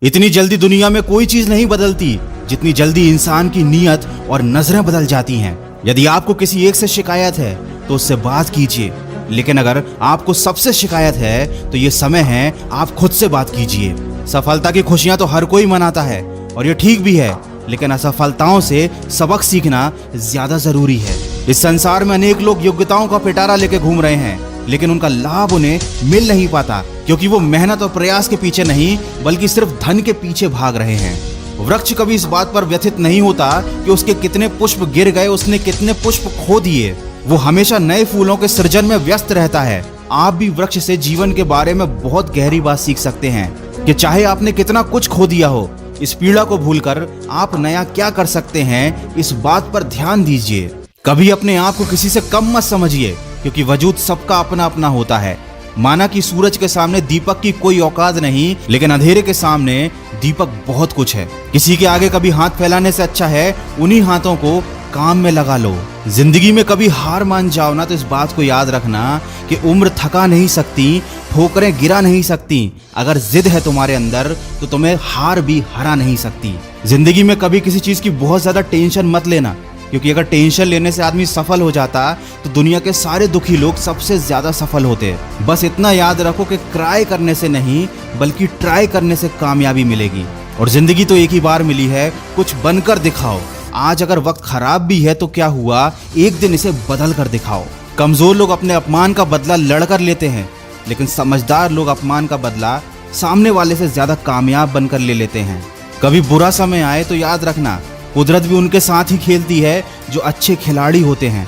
इतनी जल्दी दुनिया में कोई चीज नहीं बदलती जितनी जल्दी इंसान की नीयत और नजरें बदल जाती हैं। यदि आपको किसी एक से शिकायत है तो उससे बात कीजिए, लेकिन अगर आपको सबसे शिकायत है तो ये समय है आप खुद से बात कीजिए। सफलता की खुशियां तो हर कोई मनाता है और ये ठीक भी है, लेकिन असफलताओं से सबक सीखना ज्यादा जरूरी है। इस संसार में अनेक लोग योग्यताओं का पिटारा लेके घूम रहे हैं, लेकिन उनका लाभ उन्हें मिल नहीं पाता क्योंकि वो मेहनत और प्रयास के पीछे नहीं बल्कि सिर्फ धन के पीछे भाग रहे हैं। वृक्ष कभी इस बात पर व्यथित नहीं होता कि उसके कितने पुष्प गिर गए, उसने कितने पुष्प खो दिए। वो हमेशा नए फूलों के सृजन में व्यस्त रहता है। आप भी वृक्ष से जीवन के बारे में बहुत गहरी बात सीख सकते हैं कि चाहे आपने कितना कुछ खो दिया हो, इस पीड़ा को भूलकर आप नया क्या कर सकते हैं, इस बात पर ध्यान दीजिए। कभी अपने आप को किसी से कम मत समझिए क्योंकि वजूद सबका अपना अपना होता है। माना कि सूरज के सामने दीपक की कोई औकात नहीं, लेकिन अंधेरे के सामने दीपक बहुत कुछ है। किसी के आगे कभी हाथ फैलाने से अच्छा है उन्हीं हाथों को काम में लगा लो। जिंदगी में कभी हार मान जाओ ना तो इस बात को याद रखना कि उम्र थका नहीं सकती, ठोकरें गिरा नहीं सकती। अगर जिद है तुम्हारे अंदर तो तुम्हें हार भी हरा नहीं सकती। जिंदगी में कभी किसी चीज की बहुत ज्यादा टेंशन मत लेना, क्योंकि अगर टेंशन लेने से आदमी सफल हो जाता तो दुनिया के सारे दुखी लोग सबसे ज्यादा सफल होते। बस इतना याद रखो कि क्राई करने से नहीं बल्कि ट्राई करने से कामयाबी मिलेगी। और जिंदगी तो एक ही बार मिली है, कुछ बनकर दिखाओ। आज अगर वक्त खराब भी है तो क्या हुआ, एक दिन इसे बदल कर दिखाओ। कमजोर लोग अपने अपमान का बदला लड़कर लेते हैं, लेकिन समझदार लोग अपमान का बदला सामने वाले से ज्यादा कामयाब बनकर ले लेते हैं। कभी बुरा समय आए तो याद रखना कुदरत भी उनके साथ ही खेलती है जो अच्छे खिलाड़ी होते हैं।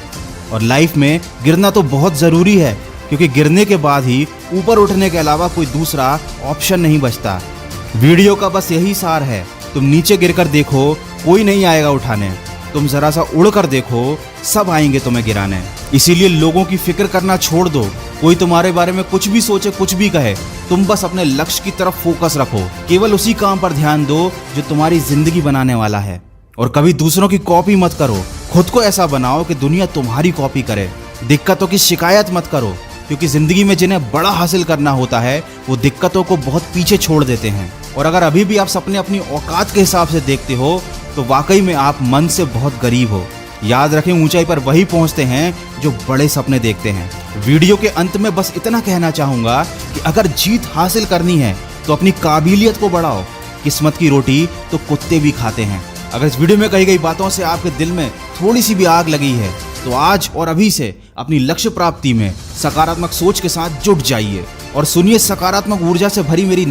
और लाइफ में गिरना तो बहुत ज़रूरी है, क्योंकि गिरने के बाद ही ऊपर उठने के अलावा कोई दूसरा ऑप्शन नहीं बचता। वीडियो का बस यही सार है, तुम नीचे गिरकर देखो कोई नहीं आएगा उठाने, तुम जरा सा उड़ कर देखो सब आएंगे तुम्हें गिराने। इसीलिए लोगों की फिक्र करना छोड़ दो। कोई तुम्हारे बारे में कुछ भी सोचे, कुछ भी कहे, तुम बस अपने लक्ष्य की तरफ फोकस रखो। केवल उसी काम पर ध्यान दो जो तुम्हारी जिंदगी बनाने वाला है। और कभी दूसरों की कॉपी मत करो, खुद को ऐसा बनाओ कि दुनिया तुम्हारी कॉपी करे। दिक्कतों की शिकायत मत करो, क्योंकि जिंदगी में जिन्हें बड़ा हासिल करना होता है वो दिक्कतों को बहुत पीछे छोड़ देते हैं। और अगर अभी भी आप सपने अपनी औकात के हिसाब से देखते हो तो वाकई में आप मन से बहुत गरीब हो। याद रखें, ऊंचाई पर वही पहुंचते हैं जो बड़े सपने देखते हैं। वीडियो के अंत में बस इतना कहना चाहूंगा कि अगर जीत हासिल करनी है तो अपनी काबिलियत को बढ़ाओ। किस्मत की रोटी तो कुत्ते भी खाते हैं। अगर इस वीडियो में कही गई बातों से आपके दिल में थोड़ी सी भी आग लगी है तो आज और अभी से अपनी लक्ष्य प्राप्ति में सकारात्मक सोच के साथ जुट जाइए और सुनिए सकारात्मक ऊर्जा से भरी मेरी नई